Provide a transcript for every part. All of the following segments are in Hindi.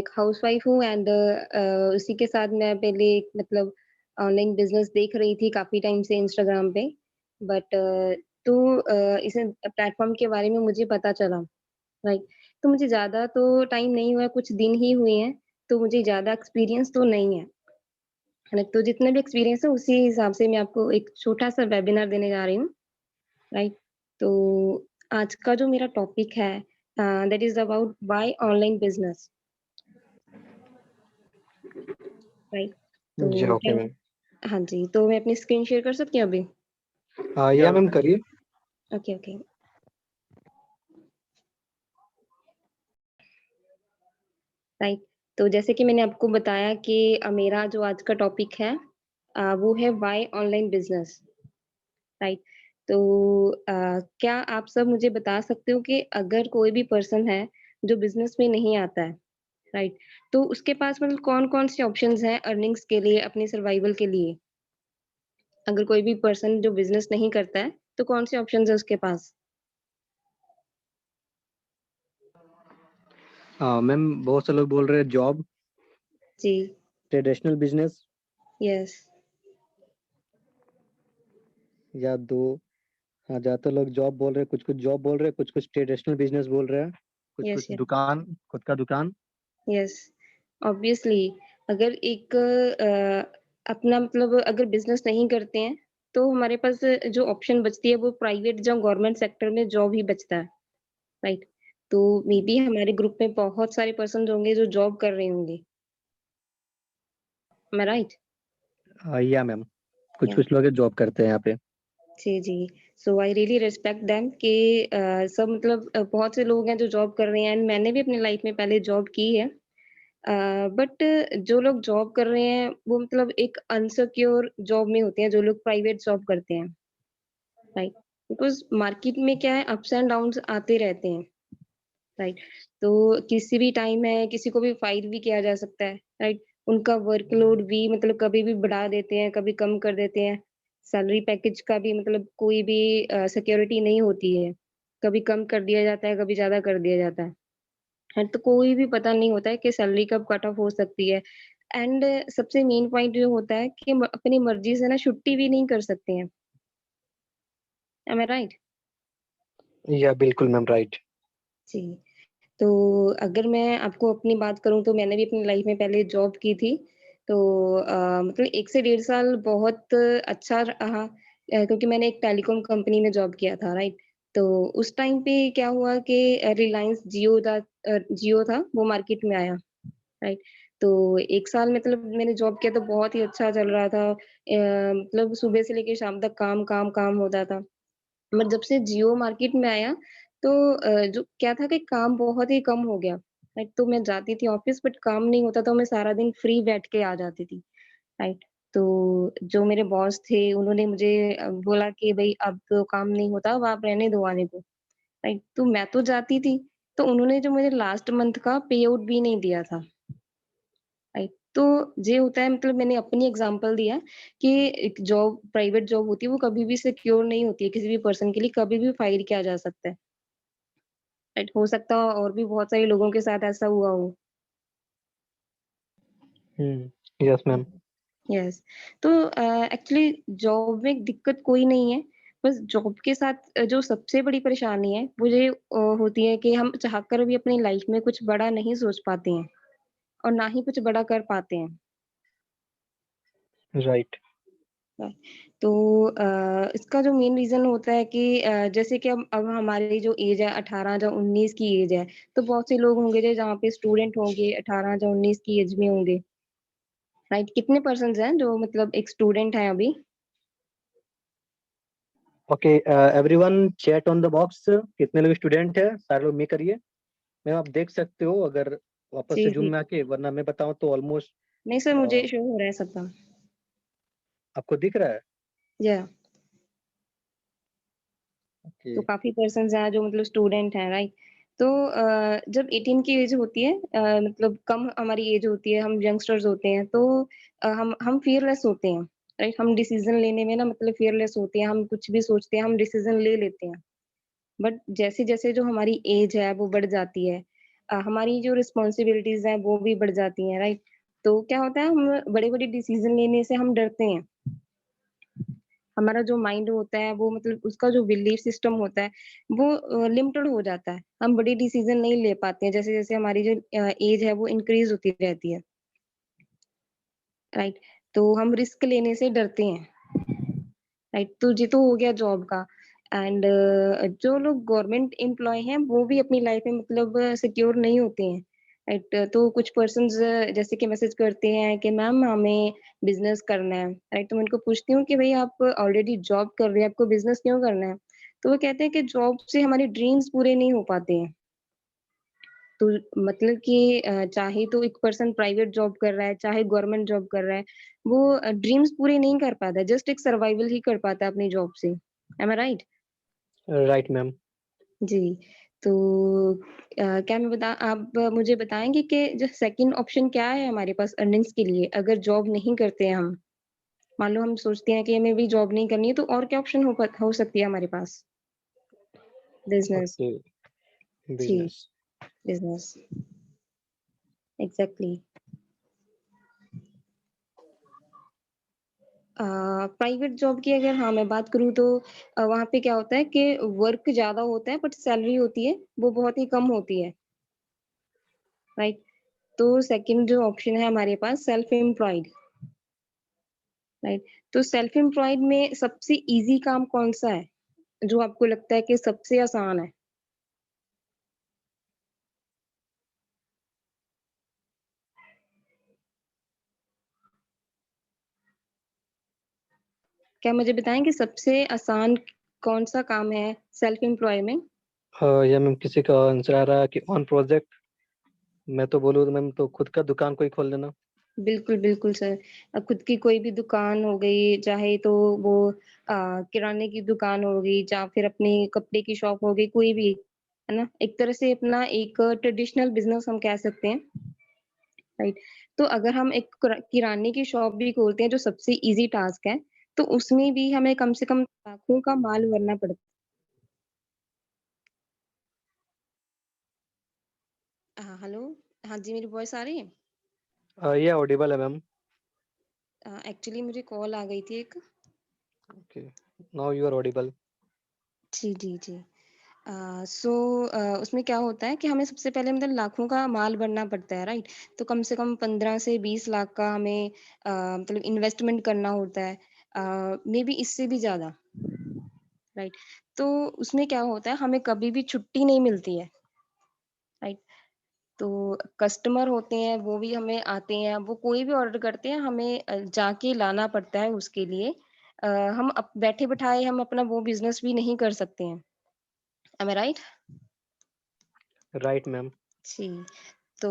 एक हाउसवाइफ हूँ एंड उसी के साथ मैं पहले एक मतलब ऑनलाइन बिज़नेस देख रही थी काफ़ी टाइम से इंस्टाग्राम पे। बट तो इस प्लेटफ़ॉर्म के बारे में मुझे पता चला, राइट? तो मुझे ज़्यादा तो टाइम नहीं हुआ है, कुछ दिन ही हुए हैं, तो मुझे ज़्यादा एक्सपीरियंस तो नहीं है ना? तो जितना भी एक्सपीरियंस है उसी हिसाब से मैं आपको एक छोटा-सा वेबिनार देने जा रही हूँ, राइट? तो आज का जो मेरा टॉपिक है that is about why online business, right? जी, तो ओके क्या मैम। हाँ जी, तो मैं अपनी स्क्रीन शेयर कर सकती हूँ अभी? या मैम करिए। Okay, okay, right. तो जैसे कि मैंने आपको बताया कि मेरा जो आज का टॉपिक है वो है व्हाई ऑनलाइन बिज़नेस, राइट। तो क्या आप सब मुझे बता सकते हो कि अगर कोई भी पर्सन है जो बिज़नेस में नहीं आता है, राइट, तो उसके पास मतलब कौन-कौन से ऑप्शंस हैं अर्निंग्स के लिए, अपने सर्वाइवल के लिए? अगर कोई भी पर्सन जो बिज़नेस नहीं करता है, तो कौन से ऑप्शंस हैं उसके पास? मैम बहुत से लोग बोल रहे हैं जॉब, जी, ट्रेडिशनल बिजनेस यस, या दो। हाँ, ज़्यादातर लोग जॉब बोल रहे हैं, कुछ-कुछ जॉब बोल रहे हैं, कुछ-कुछ ट्रेडिशनल बिजनेस बोल रहे हैं, कुछ-कुछ यस, यस, दुकान, खुद का दुकान। यस। ऑब्वियसली अगर एक अपना मतलब अगर बिज़नेस नहीं करते हैं, तो हमारे पास जो ऑप्शन बचती है वो प्राइवेट या गवर्नमेंट सेक्टर में जॉब ही बचता है, राइट? तो मे बी हमारे ग्रुप में बहुत सारे पर्सन्स होंगे जो जॉब कर रहे होंगे। M I right? या मैम, या कुछ-कुछ लोग जॉब करते हैं यहाँ पे। जी, जी। सो आई रियली रिस्पेक्ट देम कि सब मतलब बहुत से लोग हैं जो जॉब कर रहे हैं एंड मैंने भी अपनी लाइफ में पहले जॉब की है। बट जो लोग जॉब कर रहे हैं वो मतलब एक अनसिक्योर जॉब में होते हैं जो लोग प्राइवेट जॉब करते हैं, राइट? बिकॉज़ मार्केट में क्या है अप्स एंड डाउन्स आते रहते हैं, राइट? तो किसी भी टाइम है, किसी को भी फायर भी किया जा सकता है, राइट? उनका वर्कलोड भी मतलब कभी भी बढ़ा देते हैं, कभी कम कर देते हैं। सैलरी पैकेज का भी मतलब कोई भी सिक्योरिटी नहीं होती है। कभी कम कर दिया जाता है, कभी ज़्यादा कर दिया जाता है, तो कोई भी पता नहीं होता है कि सैलरी कब कट ऑफ हो सकती है। एंड सबसे मेन पॉइंट जो होता है कि अपनी मर्ज़ी से ना छुट्टी भी नहीं कर सकते हैं। Am I right? या बिल्कुल मैम, राइट। जी। तो अगर मैं आपको अपनी बात करूँ तो मैंने भी अपनी लाइफ में पहले जॉब की थी। तो मतलब 1 से डेढ़ साल बहुत अच्छा रहा क्योंकि मैंने एक टेलीकॉम कंपनी में जॉब किया था, राइट? तो उस टाइम पे क्या हुआ कि रिलायंस जियो था, वो मार्केट में आया, राइट? तो 1 साल मतलब मैंने जॉब किया तो बहुत ही अच्छा चल रहा था। मतलब सुबह से लेके शाम तक काम, काम, काम होता था। बट जब से जियो मार्केट में आया तो जो क्या था कि काम बहुत ही कम हो गया, राइट? तो मैं जाती थी ऑफ़िस बट काम नहीं होता था, मैं सारा दिन फ्री बैठ के आ जाती थी, राइट? तो जो मेरे बॉस थे उन्होंने मुझे बोला कि भई अब तो काम नहीं होता, अब आप रहने दो आने को, राइट? तो मैं तो जाती थी, तो उन्होंने जो मुझे लास्ट मंथ का पे आउट भी नहीं दिया था, राइट? तो ये होता है मतलब मैंने अपनी एग्ज़ाम्पल दिया कि एक जॉब प्राइवेट जॉब होती है वो कभी भी सिक्योर नहीं होती है, किसी भी पर्सन के लिए कभी भी फायर किया जा सकता है। राइट, हो सकता है और भी बहुत सारे लोगों के साथ ऐसा हुआ हो। Yes ma'am. यस, तो एक्चुअली जॉब में दिक्कत कोई नहीं है, बस जॉब के साथ जो सबसे बड़ी परेशानी है, वो ये होती है कि हम चाहकर भी अपनी लाइफ में कुछ बड़ा नहीं सोच पाते हैं और ना ही कुछ बड़ा कर पाते हैं। राइट। राइट, तो इसका जो मेन रीज़न होता है कि जैसे कि अब हमारी जो एज है 18 या 19 की एज है, तो बहुत से लोग होंगे जो जहाँ पे स्टूडेंट होंगे 18 या 19 की एज में होंगे। राइट, कितने पर्सन्स हैं जो मतलब एक स्टूडेंट हैं अभी? Okay, everyone chat on the box, कितने लोग स्टूडेंट हैं? सारे लोग में करिए। मैम आप देख सकते हो अगर वापस जी, से जूम जी। में आके, वरना मैं बताऊँ तो ऑलमोस्ट नहीं सर अ, मुझे शो हो रहा है सबका। आपको दिख रहा है? या ओके। तो काफ़ी पर्सन्स हैं जो मतलब स्टूडेंट हैं, राइट? तो जब 18 की एज होती है मतलब कम हमारी एज होती है, हम यंगस्टर्स होते हैं तो हम फियरलेस होते हैं, राइट? हम डिसीज़न लेने में ना मतलब फियरलेस होते हैं, हम कुछ भी सोचते हैं, हम डिसीज़न ले लेते हैं। बट जैसे-जैसे जो हमारी एज है वो बढ़ जाती है हमारी जो रिस्पॉन्सिबिलिटीज़ हैं वो भी बढ़ जाती हैं, राइट? तो क्या होता है हम बड़े-बड़े डिसीज़न लेने से हम डरते हैं। हमारा जो माइंड होता है वो मतलब उसका जो बिलीफ सिस्टम होता है वो लिमिटेड हो जाता है। हम बड़ी डिसीज़न नहीं ले पाते हैं जैसे-जैसे हमारी जो एज है वो इंक्रीज़ होती रहती है, राइट? तो हम रिस्क लेने से डरते हैं। राइट, तो ये तो हो गया जॉब का एंड जो लोग गवर्नमेंट एम्प्लॉय हैं वो भी अपनी लाइफ में मतलब सिक्योर नहीं होते हैं। राइट, तो कुछ पर्सन्स जैसे कि मैसेज करते हैं कि मैम हमें बिजनेस करना है। राइट, तो मैं उनको पूछती हूँ कि भाई आप ऑलरेडी जॉब कर रहे हैं, आपको बिजनेस क्यों करना है? तो वो कहते हैं कि जॉब से हमारे ड्रीम्स पूरे नहीं हो पाते हैं। तो मतलब कि चाहे तो एक पर्सन प्राइवेट जॉब कर रहा है, चाहे गवर्नमेंट जॉब कर रहा है, वो ड्रीम्स पूरे नहीं कर पाता है, जस्ट एक सर्वाइवल ही कर पाता है अपनी जॉब से। Am I right? Right ma'am. जी, तो क्या मैं बता आप मुझे बताएँगे कि जो सेकंड ऑप्शन क्या है हमारे पास अर्निंग्स के लिए अगर जॉब नहीं करते हैं हम? मान लो हम सोचते हैं कि हमें भी जॉब नहीं करनी है, तो और क्या ऑप्शन हो सकती है हमारे पास? बिज़नेस। ओके, जी, business. Business. Exactly. Private job की अगर हाँ, मैं बात करूँ तो वहाँ पे क्या होता है कि वर्क ज़्यादा होता है बट सैलरी होती है, वो बहुत ही कम होती है, राइट? तो सेकंड जो ऑप्शन है हमारे पास सेल्फ एम्प्लॉयड, राइट? तो सेल्फ एम्प्लॉयड में सबसे ईज़ी काम कौन-सा है, जो आपको लगता है कि सबसे आसान है? क्या मुझे बताएँ कि सबसे आसान कौन-सा काम है सेल्फ एम्प्लॉय में? या मैम किसी का आंसर आ रहा है कि ऑन प्रोजेक्ट, मैं तो बोलूँ तो मैम तो खुद का दुकान कोई खोल लेना। बिल्कुल, बिल्कुल सर। खुद की कोई भी दुकान हो गई, चाहे तो वो किराने की दुकान हो गई या फिर अपनी कपड़े की शॉप हो गई, कोई भी, है ना? एक तरह से अपना एक ट्रेडिशनल बिज़नेस हम कह सकते हैं, राइट? तो अगर हम एक किराने की शॉप भी खोलते हैं, जो सबसे ईज़ी टास्क है, तो उसमें भी हमें कम से कम लाखों का माल भरना पड़ता है। हाँ, हेलो? हाँ जी, मेरी वॉइस आ रही है? ये ऑडिबल है मैम। एक्चुअली मुझे कॉल आ गई थी एक। Okay, now you are audible. जी, जी, जी। सो उसमें क्या होता है कि हमें सबसे पहले मतलब लाखों का माल भरना पड़ता है, राइट? तो कम से कम 15 से 20 लाख का हमें मतलब इन्वेस्टमेंट करना होता है। मेबी इससे भी ज़्यादा, राइट? तो उसमें क्या होता है हमें कभी भी छुट्टी नहीं मिलती है, राइट? तो कस्टमर होते हैं वो भी हमें आते हैं, वो कोई भी ऑर्डर करते हैं हमें जाके लाना पड़ता है उसके लिए। अ, हम बैठे-बिठाए हम अपना वो बिज़नेस भी नहीं कर सकते हैं। Am I right? Right ma'am. जी, तो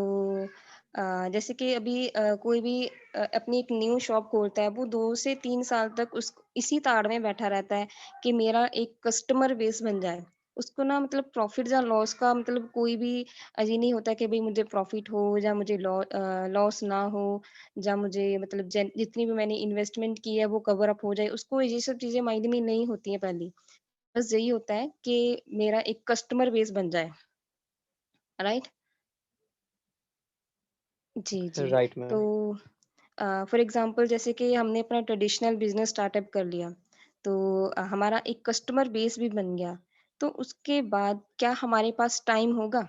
जैसे कि अभी कोई भी अपनी एक न्यू शॉप खोलता है, वो 2 से 3 साल तक उस इसी ताड़ में बैठा रहता है कि मेरा एक कस्टमर बेस बन जाए। उसको ना मतलब प्रॉफ़िट या लॉस का मतलब कोई भी ये नहीं होता कि भई मुझे प्रॉफ़िट हो या मुझे लॉस ना हो या मुझे मतलब जितनी भी मैंने इन्वेस्टमेंट की है वो कवर अप हो जाए, उसको ये सब चीज़ें माइंड में नहीं होती हैं पहले। बस यही होता है कि मेरा एक कस्टमर बेस बन जाए, राइट? जी, जी। राइट तो मैम। फॉर एग्ज़ाम्पल जैसे कि हमने अपना ट्रेडिशनल बिज़नेस स्टार्टअप कर लिया, तो हमारा एक कस्टमर बेस भी बन गया। तो उसके बाद क्या हमारे पास टाइम होगा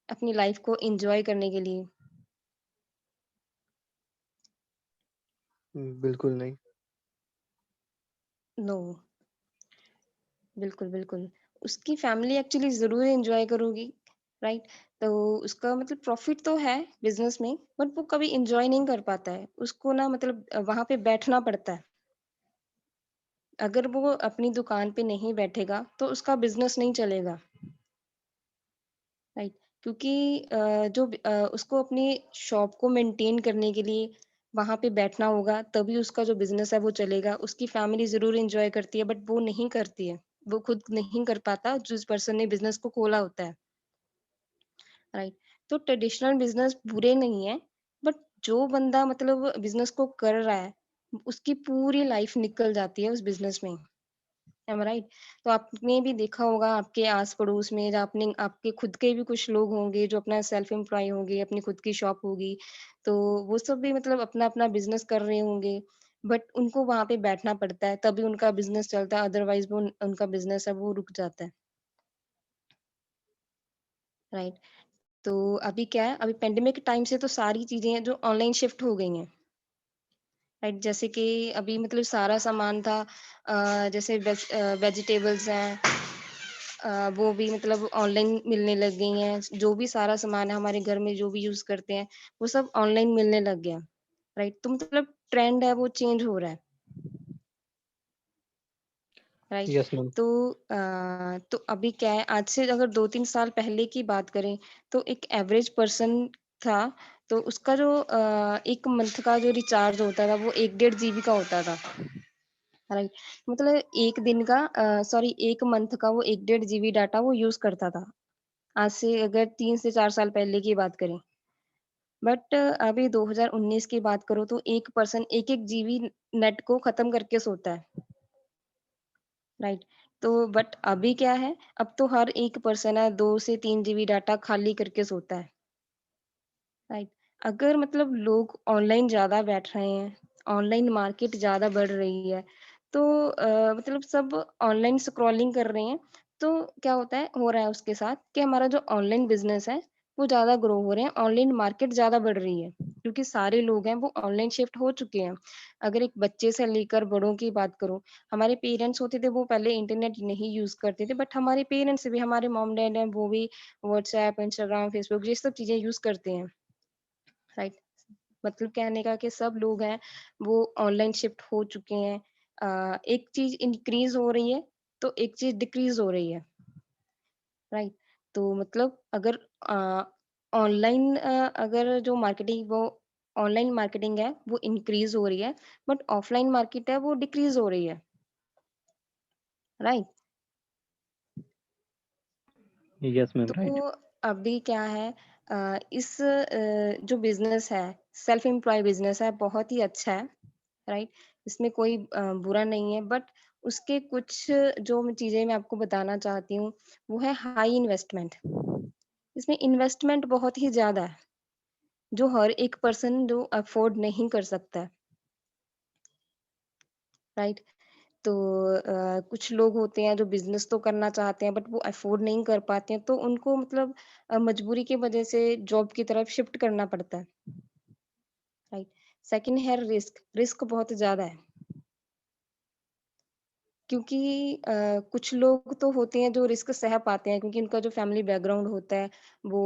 अपनी लाइफ़ को एन्जॉय करने के लिए? बिल्कुल नहीं। नो, बिल्कुल, बिल्कुल। उसकी फैमिली एक्चुअली ज़रूर एन्जॉय करोगी, राइट? तो उसका मतलब प्रॉफ़िट तो है बिज़नेस में, बट वो कभी एन्जॉय नहीं कर पाता है। उसको ना मतलब वहाँ पे बैठना पड़ता है। अगर वो अपनी दुकान पे नहीं बैठेगा, तो उसका बिज़नेस नहीं चलेगा, राइट? क्योंकि उसको अपनी शॉप को मेंटेन करने के लिए वहाँ पे बैठना होगा, तभी उसका जो बिज़नेस है वो चलेगा। उसकी फैमिली ज़रूर एन्जॉय करती है, बट वो नहीं करती है। वो खुद नहीं कर पाता, जिस पर्सन ने बिज़नेस को खोला होता है, राइट? तो ट्रेडिशनल बिज़नेस बुरे नहीं हैं, बट जो बंदा मतलब बिज़नेस को कर रहा है, उसकी पूरी लाइफ़ निकल जाती है उस बिज़नेस में। M I right? तो आपने भी देखा होगा आपके आस-पड़ोस में या आपने आपके खुद के भी कुछ लोग होंगे जो अपना सेल्फ एम्प्लॉय होंगे, अपनी खुद की शॉप होगी, तो वो सब भी मतलब अपना-अपना बिज़नेस कर रहे होंगे, बट उनको वहाँ पे बैठना पड़ता है, तभी उनका बिज़नेस चलता है, अदरवाइज़ वो उनका बिज़नेस है वो रुक जाता है, राइट? तो अभी क्या है, अभी पैंडेमिक टाइम से तो सारी चीज़ें जो ऑनलाइन शिफ्ट हो गई हैं, राइट? जैसे कि अभी मतलब सारा सामान था जैसे वेजिटेबल्स हैं वो भी मतलब ऑनलाइन मिलने लग गई हैं। जो भी सारा सामान है हमारे घर में जो भी यूज़ करते हैं, वो सब ऑनलाइन मिलने लग गया, राइट? तो मतलब ट्रेंड है वो चेंज हो रहा है, राइट? Yes ma'am. तो अभी क्या है आज से अगर 2-3 साल पहले की बात करें, तो एक एवरेज पर्सन था, तो उसका जो 1 मंथ का जो रिचार्ज होता था वो 1 डेढ़ जीबी का होता था, राइट? मतलब 1 दिन का सॉरी 1 मंथ का वो 1 डेढ़ जीबी डाटा वो यूज़ करता था। आज से अगर 3 से 4 साल पहले की बात करें। बट अभी 2019 की बात करो तो एक पर्सन 1-1 जीबी नेट को खत्म करके सोता है, राइट? तो बट अभी क्या है, अब तो हर एक पर्सन है 2 से 3 जीबी डाटा खाली करके सोता है, राइट? अगर मतलब लोग ऑनलाइन ज़्यादा बैठ रहे हैं, ऑनलाइन मार्केट ज़्यादा बढ़ रही है, तो मतलब सब ऑनलाइन स्क्रॉलिंग कर रहे हैं, तो क्या होता है हो रहा है उसके साथ कि हमारा जो ऑनलाइन बिज़नेस है, वो ज़्यादा ग्रो हो रहे हैं, ऑनलाइन मार्केट ज़्यादा बढ़ रही है, क्योंकि सारे लोग हैं वो ऑनलाइन शिफ्ट हो चुके हैं। अगर एक बच्चे से लेकर बड़ों की बात करूँ, हमारे पेरेंट्स होते थे वो पहले इंटरनेट नहीं यूज़ करते थे, बट हमारे पेरेंट्स भी हमारे मॉम-डैड हैं वो भी व्हाट्सऐप, इंस्टाग्राम, फेसबुक ये सब चीज़ें यूज़ करते हैं। राइट मतलब कहने का कि सब लोग हैं वो ऑनलाइन शिफ्ट हो चुके हैं एक चीज इंक्रीज हो रही है तो एक चीज डिक्रीज हो रही है राइट तो मतलब अगर ऑनलाइन अगर जो मार्केटिंग वो ऑनलाइन मार्केटिंग है वो इंक्रीज हो रही है बट ऑफलाइन मार्केट है वो डिक्रीज हो रही है राइट यस मैम, राइट। तो अभी क्या है जो बिजनेस है सेल्फ एम्प्लॉय बिजनेस है बहुत ही अच्छा है राइट इसमें कोई बुरा नहीं है बट उसके कुछ जो चीजें मैं आपको बताना चाहती हूँ वो है हाई इन्वेस्टमेंट इसमें इन्वेस्टमेंट बहुत ही ज्यादा है जो हर एक पर्सन जो अफोर्ड नहीं कर सकता है राइट तो कुछ लोग होते हैं जो बिजनेस तो करना चाहते हैं बट वो अफोर्ड नहीं कर पाते हैं तो उनको मतलब मजबूरी की वजह से जॉब की तरफ शिफ्ट करना पड़ता है राइट सेकंड है रिस्क रिस्क बहुत ज्यादा है क्योंकि कुछ लोग तो होते हैं जो रिस्क सह पाते हैं क्योंकि उनका जो फैमिली बैकग्राउंड होता है वो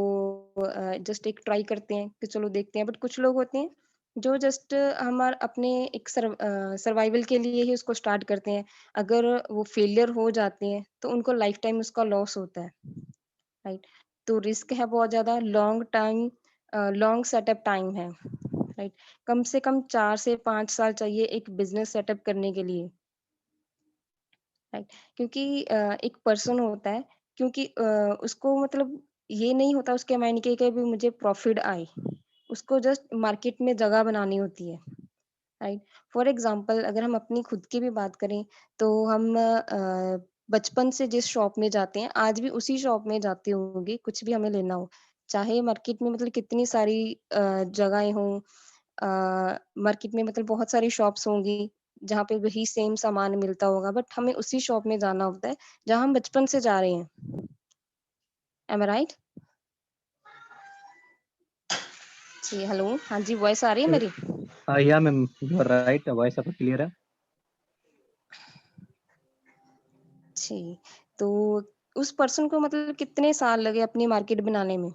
जस्ट एक ट्राई करते हैं कि चलो देखते हैं बट कुछ लोग होते हैं जो जस्ट हमारे अपने एक सर्वाइवल के लिए ही उसको स्टार्ट करते हैं अगर वो फेलियर हो जाते हैं तो उनको लाइफ टाइम उसका लॉस होता है राइट तो रिस्क है बहुत ज्यादा लॉन्ग सेटअप टाइम है राइट कम से कम 4 से 5 साल चाहिए एक बिजनेस सेटअप करने के लिए राइट क्योंकि एक पर्सन होता है क्योंकि उसको मतलब ये नहीं होता उसके माइंड के कि भी मुझे प्रॉफिट आए उसको जस्ट मार्केट में जगह बनानी होती है राइट फॉर एग्जांपल अगर हम अपनी खुद की भी बात करें तो हम बचपन से जिस शॉप में जाते हैं आज भी उसी शॉप में जाते होंगे कुछ भी हमें लेना हो चाहे मार्केट में मतलब कितनी सारी जगहें हों मार्केट में मतलब बहुत सारी शॉप्स होंगी जहाँ पे वही सेम सामान मिलता होगा बट हमें उसी शॉप में जाना होता है जहाँ हम बचपन से जा रहे हैं एम आई राइट जी हेलो हाँ जी वॉइस आ रही है मेरी या ma'am, you are right, voice आपका क्लियर है। जी तो उस पर्सन को मतलब कितने साल लगे अपनी मार्केट बनाने में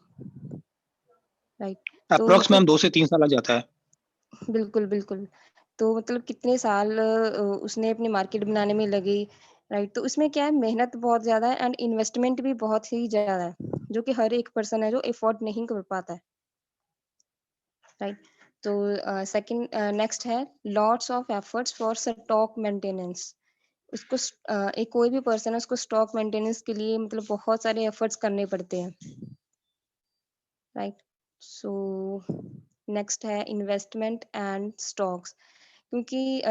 राइट तो अप्रोक्स मैम मतलब 2 से 3 साल लग जाता है। बिल्कुल बिल्कुल तो मतलब कितने साल उसने अपनी मार्केट बनाने में लगे राइट तो उसमें क्या है मेहनत बहुत ज्यादा है एंड इन्वेस्टमेंट भी बहुत ही ज्यादा है जो कि हर एक पर्सन है जो अफोर्ड नहीं कर पाता है राइट तो सेकंड नेक्स्ट है lots of efforts for stock maintenance उसको एक कोई भी पर्सन है उसको स्टॉक मेंटेनेंस के लिए मतलब बहुत सारे एफर्ट्स करने पड़ते हैं राइट सो नेक्स्ट है इन्वेस्टमेंट एंड स्टॉक्स क्योंकि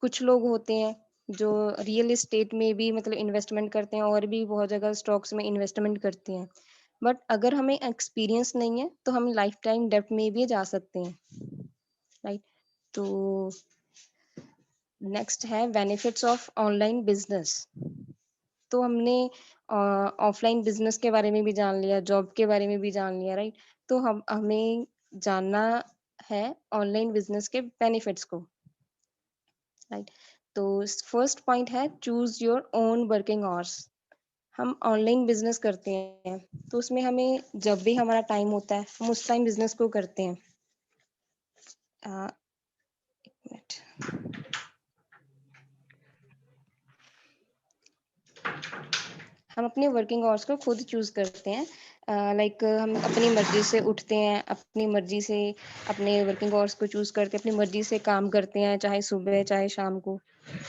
कुछ लोग होते हैं जो रियल एस्टेट में भी मतलब इन्वेस्टमेंट करते हैं और भी बहुत जगह स्टॉक्स में इन्वेस्टमेंट करते हैं। बट अगर हमें एक्सपीरियंस नहीं है तो हम लाइफ टाइम डेब्ट में भी जा सकते हैं, राइट? तो नेक्स्ट है बेनिफिट्स ऑफ ऑनलाइन बिजनेस। तो हमने ऑफलाइन बिजनेस के बारे में भी जान लिया, जॉब के बारे में भी जान लिया, राइट? तो हम हमें जानना है ऑनलाइन बिजनेस के बेनिफिट्स को, राइट? तो फर्स्ट पॉइंट है choose your own working hours. हम ऑनलाइन बिजनेस करते हैं तो उसमें हमें जब भी हमारा टाइम होता है हम उस टाइम बिजनेस को करते हैं। एक मिनट। हम अपने वर्किंग आवर्स को खुद चूज करते हैं। लाइक हम अपनी मर्जी से उठते हैं, अपनी मर्जी से अपने वर्किंग आवर्स को चूज करते हैं, अपनी मर्जी से काम करते हैं, चाहे सुबह चाहे शाम को,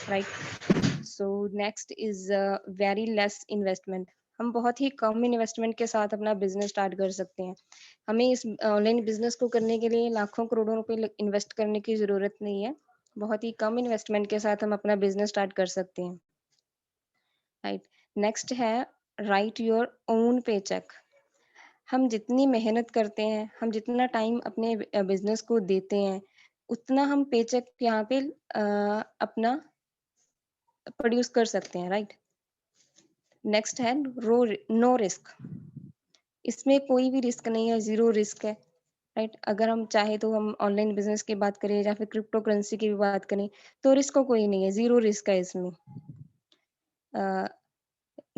right? So next is very less investment. हम बहुत ही कम इन्वेस्टमेंट के साथ अपना बिजनेस स्टार्ट कर सकते हैं। हमें इस ऑनलाइन बिजनेस को करने के लिए लाखों करोड़ों रुपए इन्वेस्ट करने की जरूरत नहीं है। बहुत ही कम इन्वेस्टमेंट के साथ हम अपना बिजनेस स्टार्ट कर सकते हैं, राइट? नेक्स्ट है राइट योर ओन पे चेक। हम जितनी मेहनत करते हैं, हम जितना टाइम अपने बिजनेस को देते हैं, उतना हम पे चेक यहाँ पे अपना प्रोड्यूस कर सकते हैं, राइट? नेक्स्ट है नो रिस्क। इसमें कोई भी रिस्क नहीं है, जीरो रिस्क है, राइट? अगर हम चाहे तो हम ऑनलाइन बिजनेस की बात करें या फिर क्रिप्टो करेंसी की भी बात करें तो रिस्क कोई नहीं है, जीरो रिस्क है इसमें।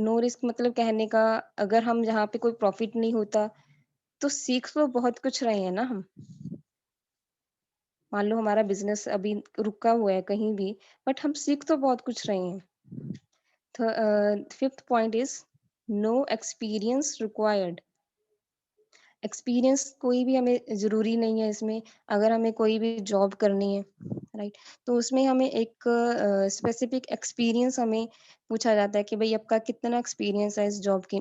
नो रिस्क मतलब कहने का, अगर हम जहाँ पे कोई प्रॉफिट नहीं होता तो सीख तो बहुत कुछ रहे हैं ना हम। मान लो हमारा बिजनेस अभी रुका हुआ है कहीं भी, बट हम सीख तो बहुत कुछ रहे हैं। Fifth point is no experience required. Experience कोई भी हमें ज़रूरी नहीं है इसमें। अगर हमें कोई भी जॉब करनी है, राइट? तो उसमें हमें एक स्पेसिफिक एक्सपीरियंस हमें पूछा जाता है कि भाई आपका कितना एक्सपीरियंस है इस जॉब की,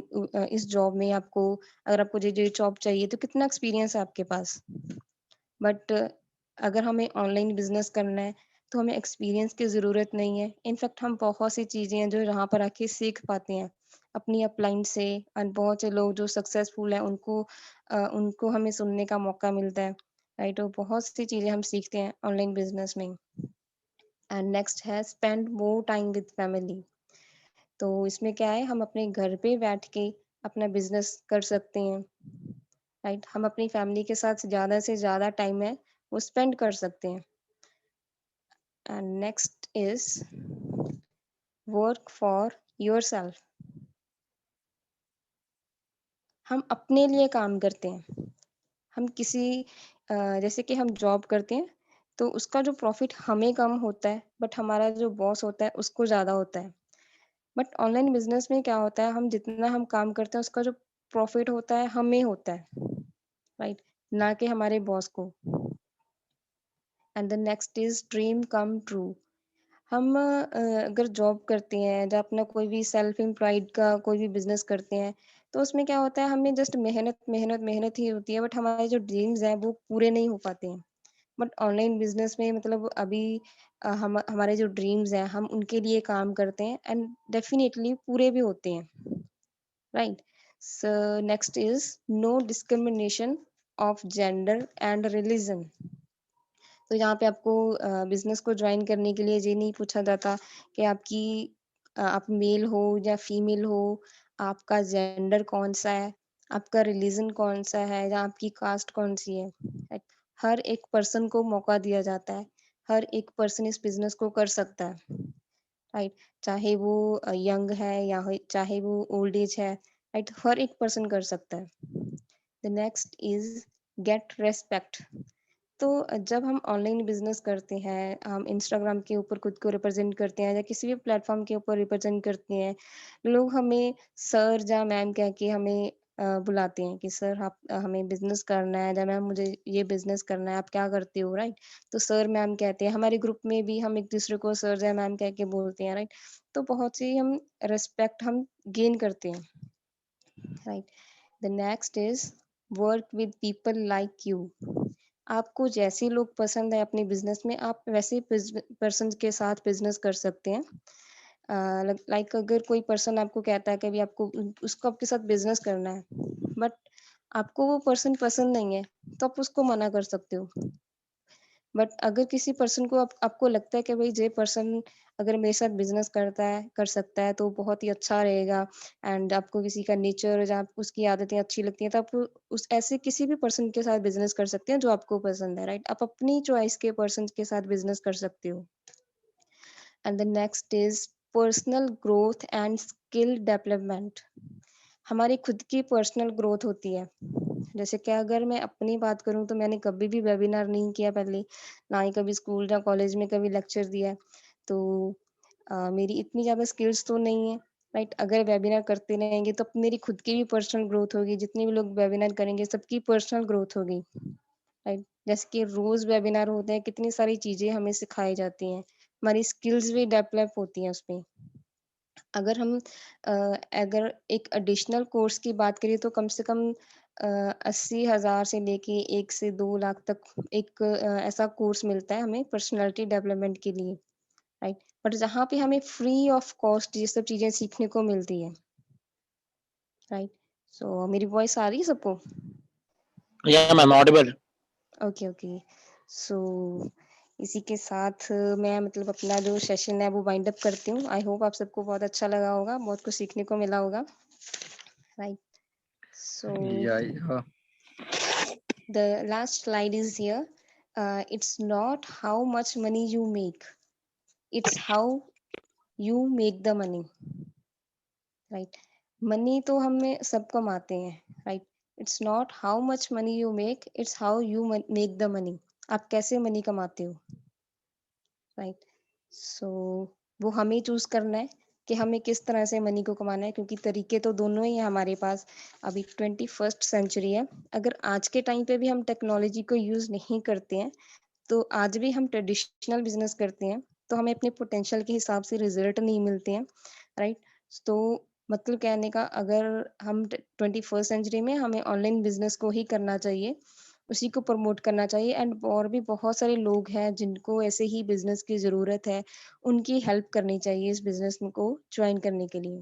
इस जॉब में आपको, अगर आपको ये जॉब चाहिए तो कितना एक्सपीरियंस है आपके पास। बट अगर हमें ऑनलाइन बिजनेस करना है तो हमें एक्सपीरियंस की ज़रूरत नहीं है। इनफैक्ट हम बहुत सी चीज़ें हैं जो यहाँ पर आके सीख पाते हैं अपनी अपलाइन से। और बहुत से लोग जो सक्सेसफुल हैं उनको हमें सुनने का मौका मिलता है, राइट? और बहुत सी चीज़ें हम सीखते हैं ऑनलाइन बिजनेस में। एंड नेक्स्ट है spend more time with family. तो इसमें क्या है, हम अपने घर पे बैठ के अपना बिजनेस कर सकते हैं, राइट? हम अपनी फैमिली के साथ ज़्यादा से ज़्यादा टाइम है वो स्पेंड कर सकते हैं। And next is work for yourself. हम अपने लिए काम करते हैं। हम किसी जैसे कि हम जॉब करते हैं तो उसका जो प्रॉफिट हमें कम होता है, बट हमारा जो बॉस होता है उसको ज़्यादा होता है। बट ऑनलाइन बिजनेस में क्या होता है, हम जितना हम काम करते हैं उसका जो प्रॉफिट होता है हमें होता है, राइट? ना कि हमारे बॉस को। And the next is dream come true. हम अगर जॉब करते हैं या अपना कोई भी सेल्फ एम्प्लॉयड का कोई भी बिजनेस करते हैं तो उसमें क्या होता है, हमें जस्ट मेहनत मेहनत मेहनत ही होती है, बट हमारे जो ड्रीम्स हैं वो पूरे नहीं हो पाते हैं। बट ऑनलाइन बिजनेस में मतलब अभी हम हमारे जो ड्रीम्स हैं हम उनके लिए काम करते हैं एंड डेफिनेटली पूरे भी होते हैं, right? So next is no discrimination of gender and religion. तो यहाँ पे आपको बिजनेस को ज्वाइन करने के लिए ये नहीं पूछा जाता कि आप मेल हो या फीमेल हो, आपका जेंडर कौन सा है, आपका रिलीजन कौन सा है, या आपकी कास्ट कौन सी है, right? हर एक पर्सन को मौका दिया जाता है। हर एक पर्सन इस बिजनेस को कर सकता है, राइट? चाहे वो यंग है या चाहे वो ओल्ड एज है, राइट? हर एक पर्सन कर सकता है। The next is get respect. तो जब हम ऑनलाइन बिजनेस करते हैं, हम इंस्टाग्राम के ऊपर खुद को रिप्रेजेंट करते हैं या किसी भी प्लेटफॉर्म के ऊपर रिप्रेजेंट करते हैं, लोग हमें सर या मैम कह के हमें बुलाते हैं कि सर आप हमें बिजनेस करना है, या मैम मुझे ये बिजनेस करना है, आप क्या करते हो, राइट? तो सर मैम कहते हैं। हमारे ग्रुप में भी हम एक दूसरे को सर या मैम कह के बोलते हैं, राइट? तो बहुत सी हम रिस्पेक्ट हम गेन करते हैं, right? The next is work with people like you. आपको जैसे लोग पसंद है अपने बिजनेस में, आप वैसे पर्सन के साथ बिजनेस कर सकते हैं। लाइक अगर कोई पर्सन आपको कहता है कि अभी आपको उसको आपके साथ बिजनेस करना है, बट आपको वो पर्सन पसंद नहीं है, तो आप उसको मना कर सकते हो। बट अगर किसी पर्सन को आपको लगता है कि भाई ये पर्सन अगर मेरे साथ बिजनेस कर सकता है तो बहुत ही अच्छा रहेगा, एंड आपको किसी का नेचर या उसकी आदतें अच्छी लगती हैं, तो आप उस ऐसे किसी भी पर्सन के साथ बिजनेस कर सकते हैं जो आपको पसंद है, राइट? आप अपनी चॉइस के पर्सन के साथ बिजनेस कर सकते हो। And the next is personal growth and skill development. हमारी खुद की पर्सनल ग्रोथ होती है। जैसे कि अगर मैं अपनी बात करूँ तो मैंने कभी भी वेबिनार नहीं किया पहले, ना ही कभी स्कूल या कॉलेज में कभी लेक्चर दिया है। तो मेरी इतनी ज़्यादा स्किल्स तो नहीं है, राइट? अगर वेबिनार करते रहेंगे तो मेरी खुद की भी पर्सनल ग्रोथ होगी, जितने भी लोग वेबिनार करेंगे सबकी पर्सनल ग्रोथ होगी, राइट? जैसे कि रोज़ वेबिनार होते हैं, कितनी सारी चीज़ें हमें सिखाई जाती हैं, हमारी स्किल्स भी डेवलप होती हैं उसमें। अगर हम अगर एक एडिशनल कोर्स की बात करें तो कम से कम 80,000 से लेके 1 से 2 लाख तक एक ऐसा कोर्स मिलता है हमें पर्सनैलिटी डेवलपमेंट के लिए, राइट? बट जहाँ पे हमें फ्री ऑफ कॉस्ट ये सब चीज़ें सीखने को मिलती है, राइट? सो मेरी वॉइस आ रही है सबको? या ma'am audible. Okay, okay. So इसी के साथ मैं मतलब अपना जो सेशन है वो वाइंड अप करती हूँ। आई होप आप सबको बहुत अच्छा लगा होगा, बहुत कुछ सीखने को मिला होगा, right? So Yeah. the last slide is here. It's not how much money you make, it's how you make the money, right? Money तो हमें सब कमाते हैं, right? It's not how much money you make, it's how you make the money. आप कैसे मनी कमाते हो, राइट? सो वो हमें चूज करना है कि हमें किस तरह से मनी को कमाना है, क्योंकि तरीके तो दोनों ही हैं हमारे पास। अभी 21st सेंचुरी है, अगर आज के टाइम पे भी हम टेक्नोलॉजी को यूज नहीं करते हैं, तो आज भी हम ट्रेडिशनल बिजनेस करते हैं, तो हमें अपने पोटेंशियल के हिसाब से रिजल्ट नहीं मिलते हैं, राइट? तो मतलब कहने का, अगर हम 21st सेंचुरी में हमें ऑनलाइन बिजनेस को ही करना चाहिए, उसी को प्रमोट करना चाहिए। एंड और भी बहुत सारे लोग हैं जिनको ऐसे ही बिजनेस की ज़रूरत है, उनकी हेल्प करनी चाहिए इस बिजनेस को ज्वाइन करने के लिए,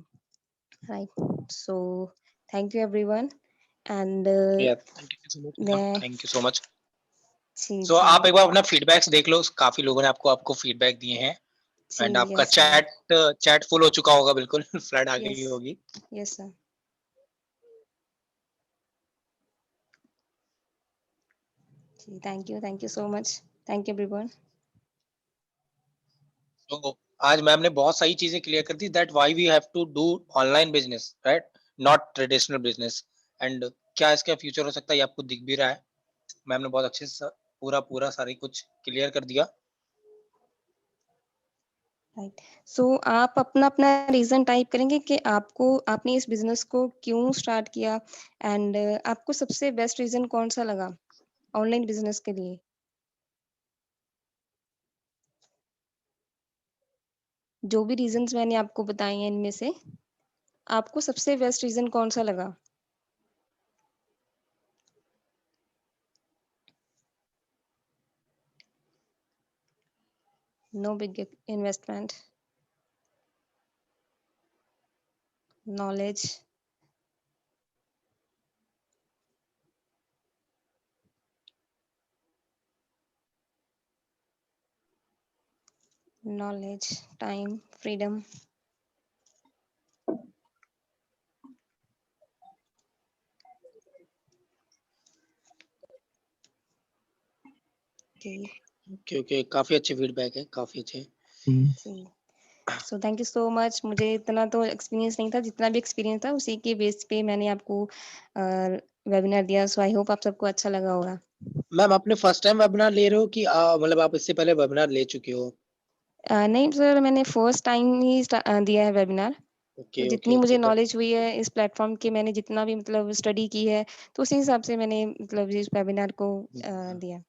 right? So thank you everyone. And yeah thank you so much ma'am, मैं थैंक यू सो मच। जी सो जी आप एक बार अपना फीडबैक्स देख लो, काफी लोगों ने आपको फीडबैक दिए हैं, जी, एंड आपका यस सर, चैट फुल हो चुका होगा, बिल्कुल फ्लड आ यस गई होगी। Yes sir. जी, thank you so much, thank you everyone. तो आज मैम ने बहुत सारी चीजें क्लियर कर दी, that why we have to do online business, right, not traditional business, and क्या इसका फ्यूचर हो सकता है, ये आपको दिख भी रहा है। मैम ने बहुत अच्छे से पूरा पूरा सारी कुछ क्लियर कर दिया। राइट। सो आप अपना अपना रीजन टाइप करेंगे कि आपने इस बिजनेस को क्यों स्टार्ट किया, एंड आपको सबसे बेस्ट रीजन कौन सा लगा ऑनलाइन बिजनेस के लिए? जो भी रीजंस मैंने आपको बताए हैं इनमें से आपको सबसे बेस्ट रीजन कौन सा लगा? No big investment, knowledge, knowledge, time, freedom. Okay, काफी अच्छे फीडबैक है, काफी अच्छे। जी, so thank you so much. मुझे इतना तो एक्सपीरियंस नहीं था, जितना भी एक्सपीरियंस था उसी के बेस पे मैंने आपको वेबिनार दिया। सो आई होप आप सबको अच्छा लगा होगा। मैम आपने फर्स्ट टाइम वेबिनार ले रहे हो कि मतलब आप इससे पहले वेबिनार ले चुके हो? नहीं सर, मैंने फर्स्ट टाइम ही दिया है वेबिनार। तो ओके ओके जितनी ओके। मुझे तो नॉलेज हुई है इस प्लेटफॉर्म की, मैंने जितना भी मतलब स्टडी की है, तो उसी हिसाब से मैंने मतलब इस वेबिनार को दिया।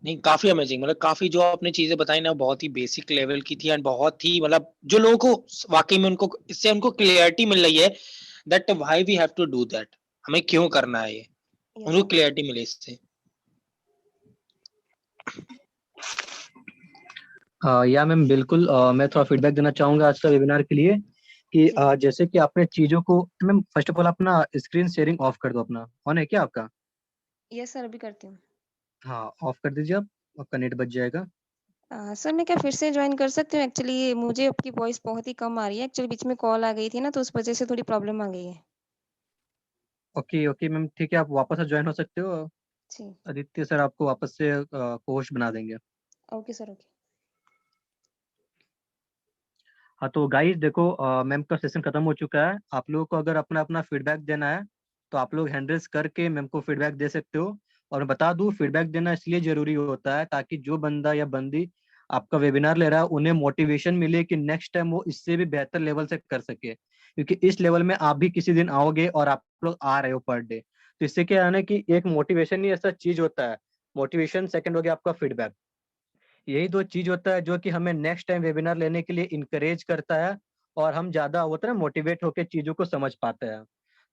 नहीं, काफी अमेजिंग, मतलब काफी जो आपने चीजें बताई ना, बहुत ही बेसिक लेवल की थी, एंड बहुत ही मतलब जो लोगों को वाकई में उनको इससे उनको क्लियरिटी मिल रही है, that why we have to do that, हमें क्यों करना है ये, यस उनको सर। क्लियरिटी मिली इससे। या मैम बिल्कुल, मैं थोड़ा फीडबैक देना चाहूंगा आज का वेबिनार के लिए कि जी जैसे कि आपने चीजों को, मैम फर्स्ट ऑफ ऑल अपना स्क्रीन शेयरिंग ऑफ कर दो। अपना ऑन है क्या आपका? यस सर, अभी करती हूँ। हाँ, ऑफ कर दीजिए आप, आपका नेट बच जाएगा। सर मैं क्या फिर से ज्वाइन कर सकती हूँ? एक्चुअली मुझे आपकी वॉइस बहुत ही कम आ रही है। एक्चुअली बीच में कॉल आ गई थी ना, तो उस वजह से थोड़ी प्रॉब्लम आ गई है। ओके ओके मैम, ठीक है, आप वापस से ज्वाइन हो सकते हो। जी। आदित्य सर आपको वापस से होस्ट बना देंगे। Okay sir, okay. हाँ तो गाइस देखो, मैम का सेशन खत्म हो चुका है। आप लोगों को अगर अपना अपना फीडबैक देना है तो आप लोग हैंड रेज करके मैम को फीडबैक दे सकते हो। और मैं बता दूं, फीडबैक देना इसलिए जरूरी होता है ताकि जो बंदा या बंदी आपका वेबिनार ले रहा है उन्हें मोटिवेशन मिले कि नेक्स्ट टाइम वो इससे भी बेहतर लेवल से कर सके, क्योंकि इस लेवल में आप भी किसी दिन आओगे और आप लोग आ रहे हो पर डे। तो इससे क्या है ना कि एक मोटिवेशन ही ऐसा चीज होता है। मोटिवेशन सेकंड हो गया आपका फीडबैक। यही दो चीज होता है जो कि हमें नेक्स्ट टाइम वेबिनार लेने के लिए इनकरेज करता है, और हम ज्यादा होता है ना मोटिवेट होकर चीजों को समझ पाते हैं।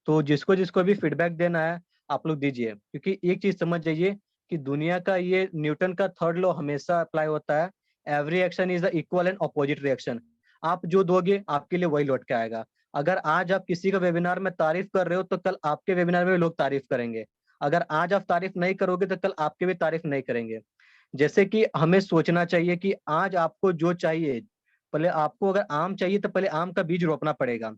तो जिसको जिसको भी फीडबैक देना है आप लोग दीजिए, क्योंकि एक चीज समझ जाइए कि दुनिया का ये न्यूटन का थर्ड लॉ हमेशा अप्लाई होता है। Every action is the equal and opposite reaction. आप जो दोगे आपके लिए वही लौट के आएगा। अगर आज आप किसी का वेबिनार में तारीफ कर रहे हो तो कल आपके वेबिनार में भी लोग तारीफ करेंगे। अगर आज आप तारीफ नहीं करोगे तो कल आपके भी तारीफ नहीं करेंगे। जैसे कि हमें सोचना चाहिए कि आज आपको जो चाहिए, पहले आपको अगर आम चाहिए तो पहले आम का बीज रोपना पड़ेगा।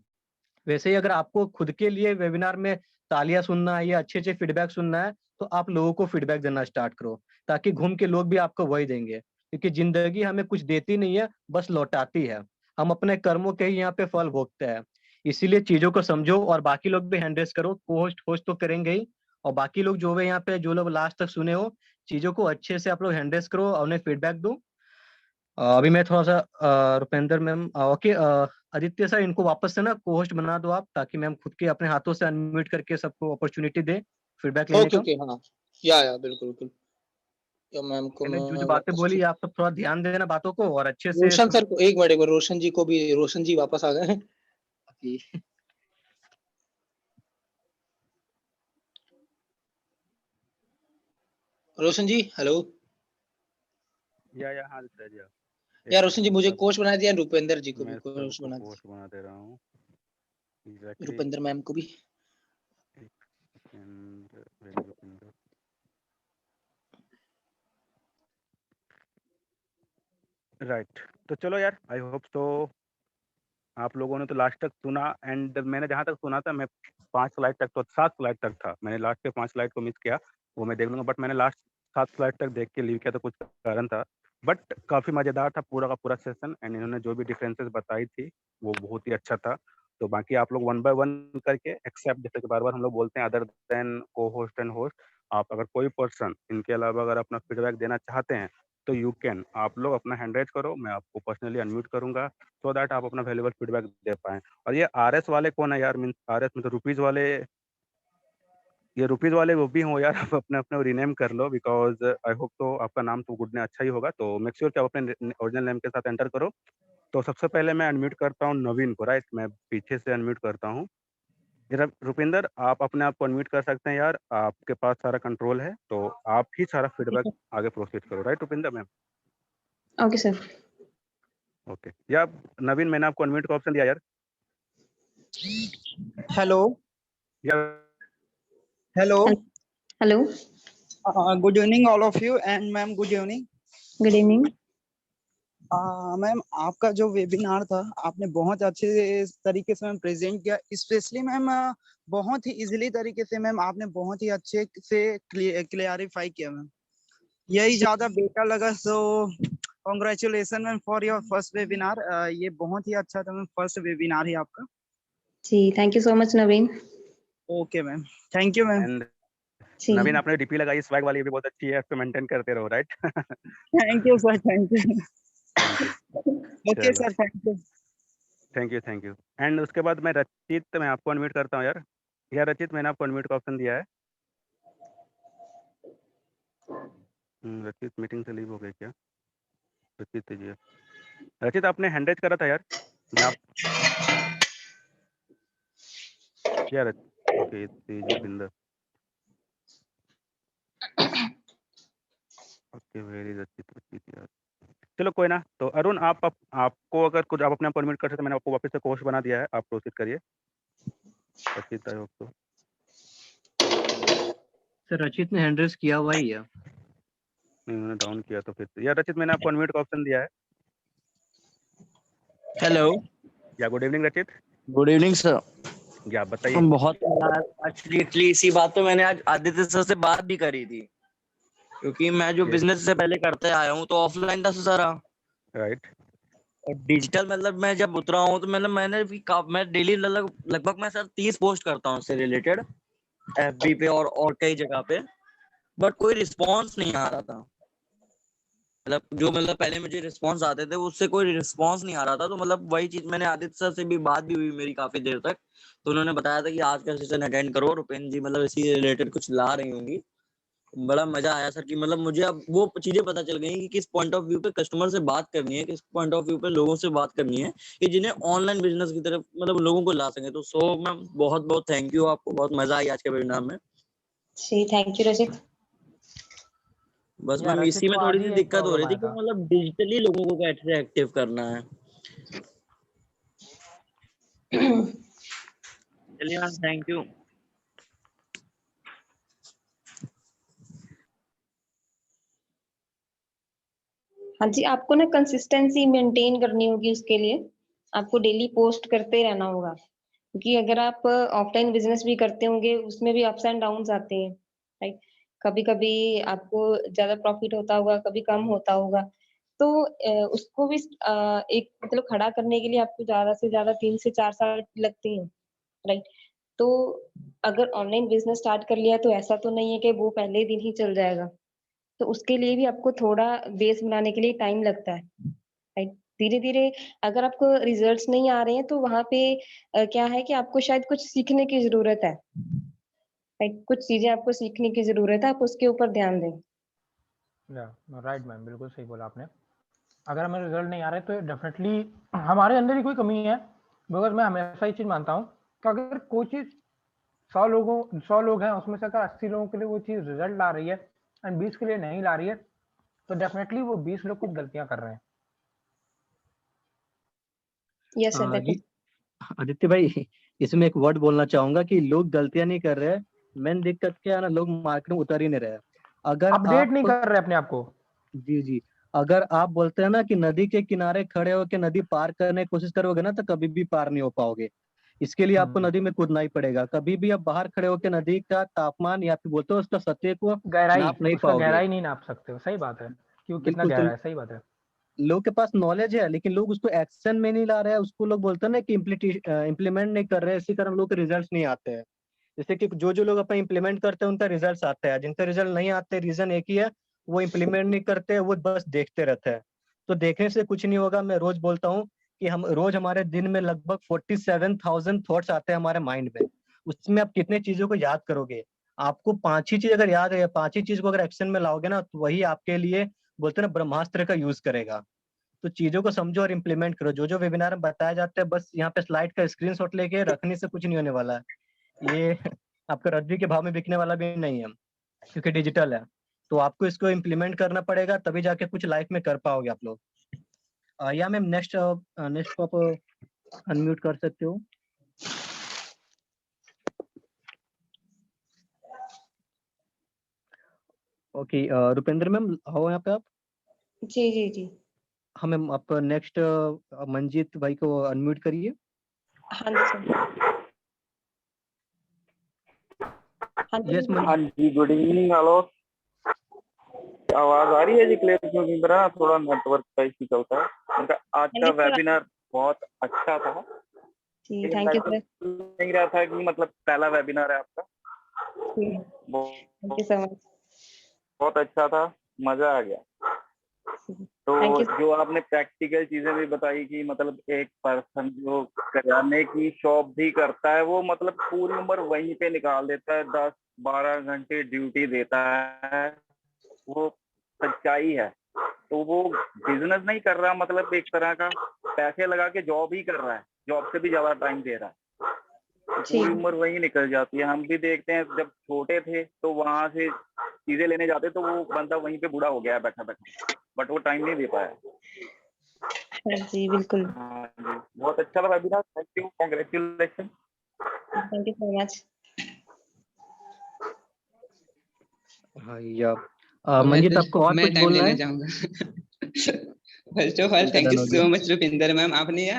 वैसे ही अगर आपको खुद के लिए वेबिनार में तालियां सुनना है या अच्छे अच्छे फीडबैक सुनना है तो आप लोगों को फीडबैक देना स्टार्ट करो, ताकि घूम के लोग भी आपको वही देंगे। क्योंकि जिंदगी हमें कुछ देती नहीं है, बस लौटाती है। हम अपने कर्मों के ही यहाँ पे फल भोगते हैं। इसीलिए चीजों को समझो और बाकी लोग भी हैंडरेस करो। को होस्ट होस्ट तो करेंगे ही, और बाकी लोग जो भी यहाँ पे जो लोग लास्ट तक सुने हो, चीजों को अच्छे से आप लोग हैंडरेस करो और उन्हें फीडबैक दो। अभी मैं थोड़ा सा Rupendra ma'am, okay, Aditya sir इनको वापस से ना को होस्ट बना दो आप, ताकि मैम खुद के अपने हाथों से अनम्यूट करके सबको अपॉर्चुनिटी दे फीडबैक लेने ओके का। ओके, हाँ या बिल्कुल बिल्कुल। या मैम को मैंने जो जो मैं बातें वापस बोली आप सब थोड़ा ध्यान देना बातों को और अच्छे से रोशन सुन। सर को एक मिनट, रोशन जी को भी, रोशन जी वापस आ गए हैं। रोशन जी हेलो। हाँ सर एक या रोशन जी सेकंड मुझे मतलब कोच बना दिया, रुपेंद्र जी को भी मैं कोच सबको बना कोच दिया, बना दे रहा हूँ एग्जैक्टली। रुपेंद्र मैम को भी। एक सेकंड, वेरी रुपिंदर। राइट, तो चलो यार, आई होप तो आप लोगों ने तो लास्ट तक सुना। एंड मैंने जहाँ तक सुना था, मैं 5 स्लाइड तक, तो 7 स्लाइड तक था। मैंने लास्ट के 5 स्लाइड को मिस किया, वो मैं देख लूंगा। बट मैंने लास्ट 7 स्लाइड तक देख के लीव किया, तो कुछ कारण था। बट काफ़ी मज़ेदार था पूरा का पूरा सेशन। एंड इन्होंने जो भी डिफरेंसेस बताई थी वो बहुत ही अच्छा था। तो बाकी आप लोग वन बाय वन करके, एक्सेप्ट जैसे कि बार बार हम लोग बोलते हैं, अदर देन को होस्ट एंड होस्ट, आप अगर कोई पर्सन इनके अलावा अगर अपना फीडबैक देना चाहते हैं तो यू कैन, आप लोग अपना हैंड रेज करो, मैं आपको पर्सनली अनम्यूट करूंगा सो दैट आप अपना वैल्यूबल फीडबैक दे पाएं। और ये आरएस वाले कौन है यार? मीन आरएस में तो रुपीज वाले, ये रुपीज वाले वो भी हो यार। आप अपने अपने रीनेम कर लो, बिकॉज आई होप तो आपका नाम तो गुड ने अच्छा ही होगा। तो मेक श्योर कि आप अपने ओरिजिनल नेम के साथ एंटर करो। तो सबसे पहले मैं अनम्यूट करता हूँ नवीन को, राइट? मैं पीछे से अनम्यूट करता हूँ। रुपिंदर, आप अपने आप को अनम्यूट कर सकते हैं यार, आपके पास सारा कंट्रोल है, तो आप ही सारा फीडबैक आगे प्रोसीड करो, right Rupinder ma'am? Okay sir. Okay, या नवीन, मैंने आपको अनम्यूट का ऑप्शन दिया यार। हेलो या hello hello, good evening all of you and ma'am good evening. Good evening. Ma'am आपका जो वेबिनार था आपने बहुत अच्छे तरीके से मैम प्रेजेंट किया, स्पेशली मैम बहुत ही इजीली तरीके से मैम आपने बहुत ही अच्छे से क्लियरिफाई किया मैम। यही ज्यादा बेटर लगा। So congratulation ma'am for your first webinar. ये बहुत ही अच्छा था मैम, फर्स्ट वेबिनार ही आपका। जी, thank you so much Naveen. Okay ma'am, thank you ma'am. And जी, नवीन, आपने डीपी लगाई स्वैग वाली, ये भी बहुत अच्छी है, इसको मेंटेन करते रहो, right? Thank you sir, thank you. Thank you. Okay चलो, sir, thank you. Thank you thank you. And उसके बाद मैं रचित, मैं आपको अनम्यूट करता हूँ यार। यार रचित, मैंने आपको अनम्यूट का ऑप्शन दिया है। रचित मीटिंग से लीव हो गए क्या? रचित जी, रचित आपने हैंड रेज करा था यार। मैं आप यार, ओके, तेज रुपिंदर, ओके, वेरी रचित रचित यार। चलो कोई ना। तो अरुण आपको अगर कुछ आप अपने आप परमिट कर सकते, मैंने आपको वापस से कोच बना दिया है, आप प्रोसीड करिए। रचित आई होप तो। सर रचित ने हैंड रेज किया हुआ ही है। नहीं, उन्होंने डाउन किया तो फिर यार रचित मैंने आपको अनम्यूट का ऑप्शन दिया है। हेलो, या गुड इवनिंग रचित। Good evening sir. या बताइए। बहुत एक्चुअली इसी बात पे मैंने आज आदित्य सर से बात भी करी थी, क्योंकि मैं जो Yes. बिजनेस से पहले करते आया हूँ तो ऑफलाइन था सारा, राइट। और डिजिटल मतलब मैं जब उतरा हूँ तो मतलब मैं डेली लगभग मैं सर 30 पोस्ट करता हूँ उससे रिलेटेड एफबी पे और कई जगह पे, बट कोई रिस्पॉन्स नहीं आ रहा था। मतलब पहले मुझे रिस्पॉन्स आते थे उससे कोई रिस्पॉन्स नहीं आ रहा था। तो मतलब वही चीज मैंने आदित्य सर से भी बात भी हुई मेरी काफी देर तक, तो उन्होंने बताया था कि आज का सेशन अटेंड करो, रुपेन जी मतलब इसी रिलेटेड कुछ ला रही होंगी। बड़ा मजा आया सर कि मतलब मुझे अब वो चीजें पता चल गई कि किस पॉइंट ऑफ व्यू पे कस्टमर से बात करनी है, किस पॉइंट ऑफ व्यू पे लोगों से बात करनी है कि जिन्हें ऑनलाइन बिजनेस की तरफ मतलब लोगों को ला सके। तो मैम बहुत बहुत थैंक यू, आपको बहुत मजा आई आज के वेबिनार में। जी थैंक यू रचित। बस या मैम रचित इसी में को थोड़ी आज सी ही एक दिक्कत हो प्रॉब्लम रही थी आया कि था। मतलब डिजिटली लोगों को कैसे एक्टिव करना है। चलिए मैम, थैंक यू। हाँ जी, आपको ना कंसिस्टेंसी मेंटेन करनी होगी, उसके लिए आपको डेली पोस्ट करते रहना होगा, क्योंकि अगर आप ऑफलाइन बिजनेस भी करते होंगे उसमें भी अप्स एंड डाउन्स आते हैं, राइट। कभी कभी आपको ज्यादा प्रॉफिट होता होगा, कभी कम होता होगा। तो उसको भी एक मतलब खड़ा करने के लिए आपको ज्यादा से ज्यादा 3 से 4 साल लगते हैं, राइट। तो अगर ऑनलाइन बिजनेस स्टार्ट कर लिया तो ऐसा तो नहीं है कि वो पहले दिन ही चल जाएगा। तो उसके लिए भी आपको थोड़ा बेस बनाने के लिए टाइम लगता है, राइट। धीरे धीरे अगर आपको रिजल्ट्स नहीं आ रहे हैं तो वहां पे क्या है कि आपको शायद कुछ सीखने की जरूरत है, राइट। कुछ चीजें आपको सीखने की जरूरत है, आप उसके ऊपर ध्यान दें। राइट मैम, बिल्कुल सही बोला आपने। अगर हमें रिजल्ट नहीं आ रहे तो डेफिनेटली हमारे अंदर ही कोई कमी है। मगर मैं हमेशा ये चीज मानता हूँ कि अगर कोई चीज 100 लोग हैं उसमें से अगर 80 लोगों के लिए वो चीज रिजल्ट ला रही है एंड 20 के लिए नहीं ला रही है, तो डेफिनेटली वो 20 लोग कुछ गलतियां कर रहे हैं। यस सर, जी आदित्य भाई, इसमें एक वर्ड बोलना चाहूंगा कि लोग गलतियां नहीं कर रहे हैं। मेन दिक्कत क्या है ना, लोग मार्केट में उतर ही नहीं रहे हैं। अगर अपडेट आप नहीं कर रहे अपने आप को। जी अगर आप बोलते हैं ना कि नदी के किनारे खड़े होकर नदी पार करने की कोशिश करोगे ना, तो कभी भी पार नहीं हो पाओगे। इसके लिए आपको नदी में कूदना ही पड़ेगा। कभी भी आप बाहर खड़े होकर नदी का तापमान या फिर बोलते हो उसका सतह को गहराई, नाप नहीं उसका पाओगे। गहराई नहीं नाप सकते हो, सही बात है कि वो कितना बिल्कुल। तो गहरा है, सही बात है। लोग के पास नॉलेज है लेकिन लोग उसको एक्शन में नहीं ला रहे हैं। उसको लोग बोलते हैं ना कि इम्प्लीमेंट नहीं कर रहे हैं, इसी कारण लोग के रिजल्ट नहीं आते हैं। जैसे कि जो लोग अपना इम्प्लीमेंट करते हैं उनका रिजल्ट आता है, जिनका रिजल्ट नहीं आते रीजन एक ही है, वो इम्प्लीमेंट नहीं करते, वो बस देखते रहते हैं। तो देखने से कुछ नहीं होगा। मैं रोज बोलता हूँ कि हम रोज हमारे दिन में लगभग 47,000 थॉट्स आते हैं हमारे माइंड में। उसमें आप कितने चीजों को याद करोगे? आपको 5 ही चीज अगर याद है, 5 ही चीज को अगर एक्शन में लाओगे ना, तो वही आपके लिए बोलते हैं ना ब्रह्मास्त्र का यूज करेगा। तो चीजों को समझो और इम्प्लीमेंट करो। जो वेबिनार में बताया जाता है बस यहाँ पे स्लाइड का स्क्रीनशॉट लेके रखने से कुछ नहीं होने वाला है। ये आपका रद्दी के भाव में बिकने वाला भी नहीं है, क्योंकि डिजिटल है। तो आपको इसको इम्प्लीमेंट करना पड़ेगा, तभी जाके कुछ लाइफ में कर पाओगे आप लोग। या मैम नेक्स्ट नेक्स्ट आप अनम्यूट कर सकते हो। ओके रुपेंद्र मैम हो यहाँ पे आप? जी जी जी। हाँ मैम, आप नेक्स्ट मंजीत भाई को अनम्यूट करिए। हाँ जी सर। हाँ जी यस हाँ जी, गुड इवनिंग। हेलो, आवाज आ रही है जी क्लियर? क्योंकि मेरा थोड़ा नेटवर्क का इशू चलता है। उनका आज का जी सर। वेबिनार बहुत अच्छा था, जी लेकिन थैंक मैं यू तो सर। नहीं रहा था कि मतलब पहला वेबिनार है आपका, थैंक यू सो मच। बहुत अच्छा था, मजा आ गया। थैंक तो यू। जो आपने प्रैक्टिकल चीजें भी बताई कि मतलब एक पर्सन जो किराने की शॉप भी करता है, वो मतलब पूरी उम्र वहीं पे निकाल देता है, 10-12 घंटे ड्यूटी देता है, वो सच्चाई है। तो वो बिजनेस नहीं कर रहा, मतलब एक तरह का पैसे लगा के जॉब ही कर रहा है, जॉब से भी ज्यादा टाइम दे रहा है, जी पूरी उम्र वही निकल जाती है। हम भी देखते हैं, जब छोटे थे तो वहां से चीजें लेने जाते तो वो बंदा वहीं पे बूढ़ा हो गया है बैठा बैठा, बट वो टाइम नहीं दे पाया। हाँ जी, बिल्कुल। हाँ जी, बहुत अच्छा लगा Abhilash, thank you, congratulation. Thank you so much. हाँ या तो मंजीत आपको और मैं कुछ टाइम बोलना लेना है? चाहूंगा। फर्स्ट ऑफ ऑल ठीक है, थैंक डन यू हो सो गया। मच रुपिंदर मैम, आपने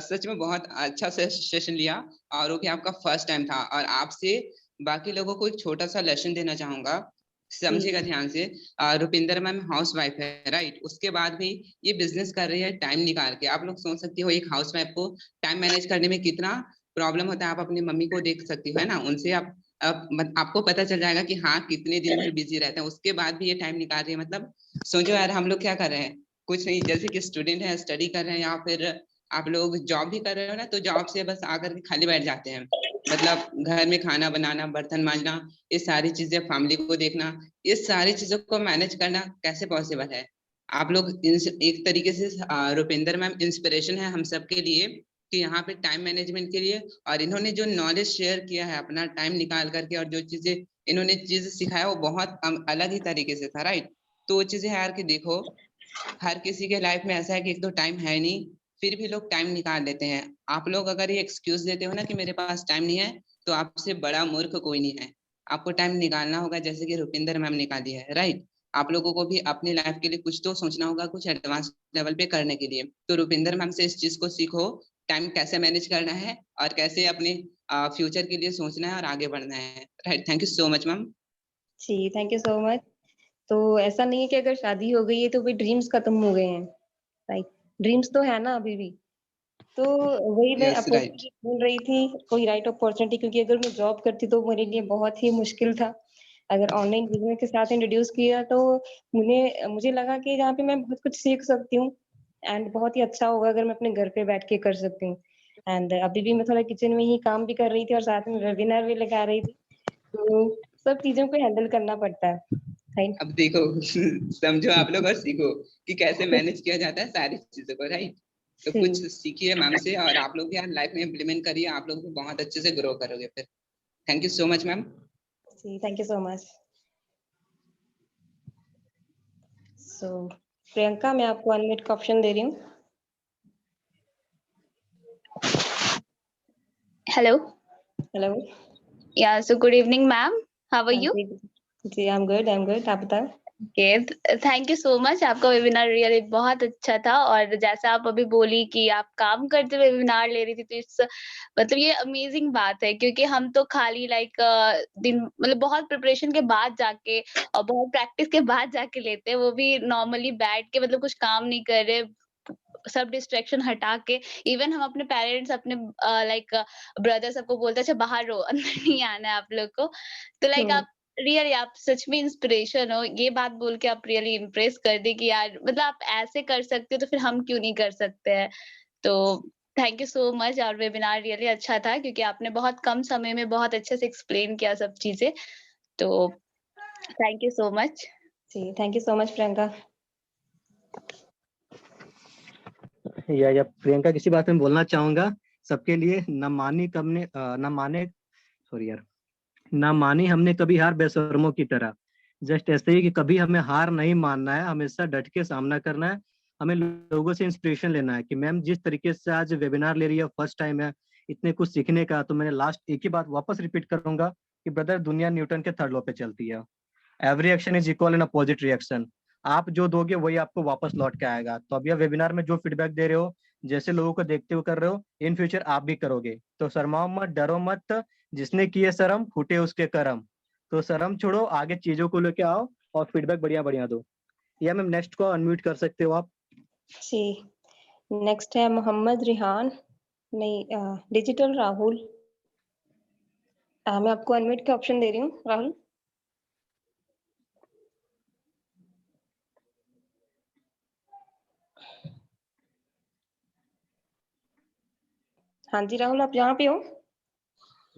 सच में बहुत अच्छा से सेशन लिया और वो भी आपका फर्स्ट टाइम था। और आपसे बाकी लोगों को एक छोटा सा लेसन देना चाहूंगा, समझिएगा ध्यान से। रुपिंदर मैम हाउस वाइफ है राइट, उसके बाद भी ये बिजनेस कर रही है टाइम निकाल के। आप लोग सोच सकते हो एक हाउस वाइफ को टाइम मैनेज करने में कितना प्रॉब्लम होता है। आप अपनी मम्मी को देख सकती हो है ना, उनसे आपको पता चल जाएगा कि हाँ कितने दिन भर बिजी रहते हैं, उसके बाद भी ये टाइम निकाल रही है। मतलब सोचो यार, हम लोग क्या कर रहे हैं, कुछ नहीं, जैसे कि स्टूडेंट है, स्टडी कर रहे हैं, या फिर आप लोग जॉब भी कर रहे हो ना, तो जॉब से बस आकर के खाली बैठ जाते हैं। मतलब घर में खाना बनाना, बर्तन मांजना, ये सारी चीजें, फैमिली को देखना, ये सारी चीजों को मैनेज करना कैसे पॉसिबल है। आप लोग एक तरीके से रुपिंदर मैम इंस्पिरेशन है हम सबके लिए कि यहाँ पे टाइम मैनेजमेंट के लिए, और इन्होंने जो नॉलेज शेयर किया है अपना टाइम निकाल करके, और जो चीजें इन्होंने चीज सिखाया वो बहुत अलग ही तरीके से था राइट। तो वो चीजें यार कि देखो, हर किसी के लाइफ में ऐसा है कि एक तो टाइम है नहीं, फिर भी लोग टाइम निकाल लेते हैं। आप लोग अगर ये एक्सक्यूज देते हो ना कि मेरे पास टाइम नहीं है, तो आपसे बड़ा मूर्ख कोई नहीं है। आपको टाइम निकालना होगा जैसे कि रुपिंदर मैम निकाली है राइट। आप लोगों को भी अपनी लाइफ के लिए कुछ तो सोचना होगा, कुछ एडवांस लेवल पे करने के लिए। तो रुपिंदर मैम से इस चीज को सीखो, टाइम कैसे मैनेज करना है और कैसे अपने फ्यूचर के लिए सोचना है और आगे बढ़ना है right. Thank you so much ma'am. जी, थैंक यू सो मच। तो ऐसा नहीं है कि अगर शादी हो गई है तो फिर ड्रीम्स खत्म हो गए हैं, राइट? ड्रीम्स तो है ना अभी भी। तो वही मैं यस राइट। अपॉर्चुनिटी ढूंढ रही थी, कोई राइट अपॉर्चुनिटी, क्योंकि अगर मैं जॉब करती तो मेरे लिए बहुत ही मुश्किल था। अगर ऑनलाइन बिजनेस के साथ इंट्रोड्यूस किया तो मुझे लगा कि जहाँ पे मैं बहुत कुछ सीख सकती हूँ एंड बहुत ही अच्छा होगा अगर मैं अपने घर पे बैठ के कर सकती हूँ। एंड अभी भी मैं थोड़ा किचन में ही काम भी कर रही थी और साथ में वेबिनार भी लगा रही थी, तो सब चीजों को हैंडल करना पड़ता है, राइट? अब देखो समझो आप लोग और सीखो कि कैसे मैनेज किया जाता है सारी चीजों को राइट। तो कुछ सीखिए मैम से, और आप लोग भी यार लाइफ में इम्प्लीमेंट करिए, आप लोग भी बहुत अच्छे से ग्रो करोगे फिर। Thank you so much ma'am. जी, thank you so much. So Priyanka, मैं आपको अनम्यूट का ऑप्शन दे रही हूँ। Hello. Hello. Yeah, so good evening, ma'am. How are हाँ you? जी, आई एम गुड, आप बताओ। Okay, thank you so much. आपका वेबिनार रियली बहुत अच्छा था, और जैसा आप अभी बोली कि आप काम करते हुए वेबिनार ले रही थी, तो इस मतलब ये अमेजिंग बात है, क्योंकि हम तो खाली लाइक दिन मतलब बहुत प्रिपरेशन के बाद जाके और बहुत प्रैक्टिस के बाद जाके लेते हैं, वो भी नॉर्मली बैठ के, मतलब कुछ काम नहीं कर रहे, सब डिस्ट्रैक्शन हटा के। इवन हम अपने पेरेंट्स, अपने लाइक ब्रदर सबको बोलते हैं अच्छा बाहर रहो, अंदर नहीं आना है आप लोग को। तो लाइक आप रियली, आप सच में इंस्पिरेशन हो। ये बात बोल के आप रियली इम्प्रेस कर दी कि यार मतलब आप ऐसे कर सकते हो, तो फिर हम क्यों नहीं कर सकते हैं। तो थैंक यू सो मच। और वेबिनार रियली अच्छा था, क्योंकि आपने बहुत कम समय में बहुत अच्छे से एक्सप्लेन किया सब चीजें। तो थैंक यू सो मच। जी, thank you so much Priyanka. या प्रियंका, किसी बात में बोलना चाहूंगा सबके लिए, न मानी हमने कभी हार बेशर्मों की तरह। जस्ट ऐसे ही कि कभी हमें हार नहीं मानना है, हमेशा डट के सामना करना है। हमें लोगों से इंस्पिरेशन लेना है कि मैम जिस तरीके से आज वेबिनार ले रही है, फर्स्ट टाइम है इतने कुछ सीखने का। तो मैंने लास्ट एक ही बात वापस रिपीट करूंगा कि ब्रदर, दुनिया न्यूटन के थर्ड लॉ पे चलती है। Every action is equal in opposite reaction. आप जो दोगे वही आपको वापस लौट के आएगा। तो अब यह वेबिनार में जो फीडबैक दे रहे हो, जैसे लोगों को देखते हुए कर रहे हो, इन फ्यूचर आप भी करोगे। तो शर्माओ मत, डरो मत, जिसने किए शर्म फूटे उसके करम। तो शर्म छोड़ो, आगे चीजों को लेके आओ और फीडबैक बढ़िया बढ़िया दो। या मैम नेक्स्ट को अनम्यूट कर सकते हो आप। जी, नेक्स्ट है मोहम्मद रिहान, नहीं डिजिटल राहुल। मैं आपको अनम्यूट के ऑप्शन दे रही हूँ, राहुल। हाँ जी राहुल, आप यहाँ पे हो?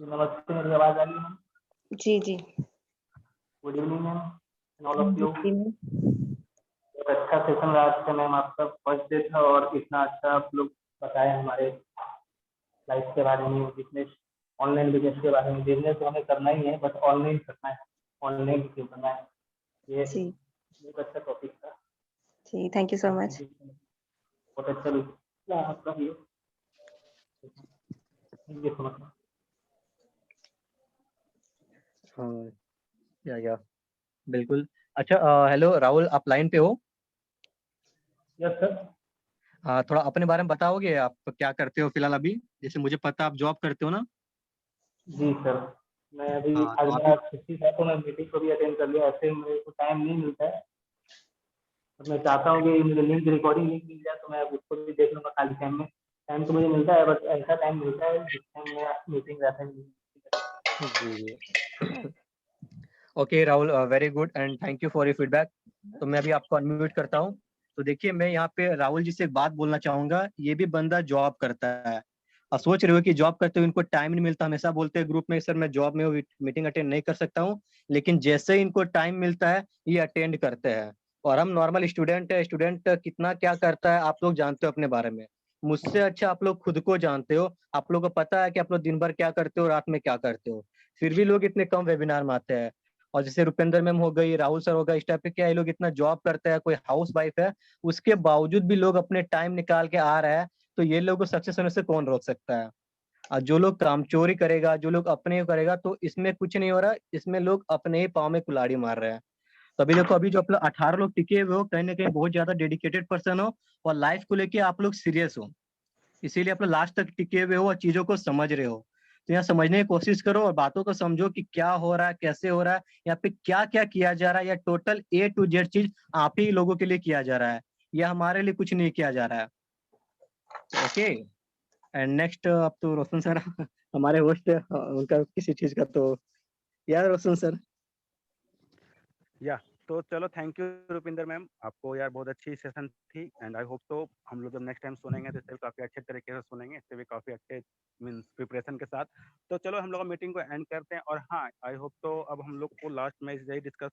नमस्ते, मेरी आवाज आ रही है? जी जी। Good evening ma'am, all of you. जी एक अच्छा सेशन रहा आज का मैम, आपका फर्स्ट डे था और इतना अच्छा आप लोग बताए हमारे लाइफ के बारे में, बिजनेस, ऑनलाइन बिजनेस के बारे में। बिजनेस तो हमें करना ही है, बस ऑनलाइन करना है। ऑनलाइन रिसीव करना है। ये जी बहुत अच्छा टॉपिक था। जी, thank you so much. Thank you so much. बहुत अच्छा लगा आपका view. Thank you so much. हाँ, या बिल्कुल। अच्छा, हेलो राहुल, आप लाइन पे हो? Yes sir. थोड़ा अपने बारे में बताओगे, आप क्या करते हो फिलहाल अभी? जैसे मुझे पता आप जॉब करते हो ना? जी सर, मैं अभी हाँ, आज तो आप मेरा छुट्टी था तो मैं मीटिंग को भी अटेंड कर लिया। ऐसे मेरे को टाइम नहीं मिलता है, तो मैं चाहता हूँ कि मुझे रिकॉर्डिंग लिंक मिल जाए तो मैं उसको भी देख लूँगा खाली टाइम में। टाइम तो मुझे मिलता है, बट ऐसा टाइम मिलता है जिस टाइम मेरा मीटिंग रहता है। जी। Okay Rahul, very good and thank you for your feedback. तो मैं अभी आपको अनम्यूट करता हूँ। तो देखिए, मैं यहाँ पे राहुल जी से एक बात बोलना चाहूंगा। ये भी बंदा जॉब करता है और सोच रहे हो कि जॉब करते हुए इनको टाइम नहीं मिलता। हमेशा बोलते हैं ग्रुप में, सर मैं जॉब में हूँ, मीटिंग अटेंड नहीं कर सकता हूँ, लेकिन जैसे ही इनको टाइम मिलता है ये अटेंड करते हैं। और हम नॉर्मल स्टूडेंट है, स्टूडेंट कितना क्या करता है आप लोग जानते हो अपने बारे में। मुझसे अच्छा आप लोग खुद को जानते हो। आप लोग को पता है कि आप लोग दिन भर क्या करते हो, रात में क्या करते हो, फिर भी लोग इतने कम वेबिनार में आते हैं। और जैसे रुपेंद्र मैम हो गई, राहुल सर हो गए, इस टाइप के क्या ये लोग इतना जॉब करते हैं, कोई हाउस वाइफ है, उसके बावजूद भी लोग अपने टाइम निकाल के आ रहे हैं। तो ये लोग को सक्सेस होने से कौन रोक सकता है? और जो लोग कामचोरी करेगा, जो लोग अपने करेगा, तो इसमें कुछ नहीं हो रहा। इसमें लोग अपने ही पाँव में कुल्हाड़ी मार रहे हैं। तो अभी देखो, अभी जो आप लोग 18 लोग टिके हुए हो, कहीं ना कहीं बहुत ज्यादा डेडिकेटेड पर्सन हो और लाइफ को लेके आप लोग सीरियस हो, इसीलिए आप लोग लास्ट तक टिके हुए हो और चीजों को समझ रहे हो। तो यहाँ समझने की कोशिश करो और बातों को समझो कि क्या हो रहा है, कैसे हो रहा है, यहाँ पे क्या क्या किया जा रहा है। या टोटल A to Z चीज आप ही लोगों के लिए किया जा रहा है, या हमारे लिए कुछ नहीं किया जा रहा है। ओके, एंड नेक्स्ट अब तो रोशन सर हमारे होस्ट है, उनका किसी चीज का तो यार रोशन सर। या तो चलो, थैंक यू रुपिंदर मैम, आपको यार बहुत अच्छी सेशन थी। एंड आई होप तो हम लोग जब नेक्स्ट टाइम सुनेंगे तो इससे भी काफ़ी अच्छे तरीके से सुनेंगे, इससे भी काफ़ी अच्छे मीन्स प्रिपरेशन के साथ। तो चलो हम लोग मीटिंग को एंड करते हैं। और हाँ, आई होप तो अब हम लोग को लास्ट में यही डिस्कस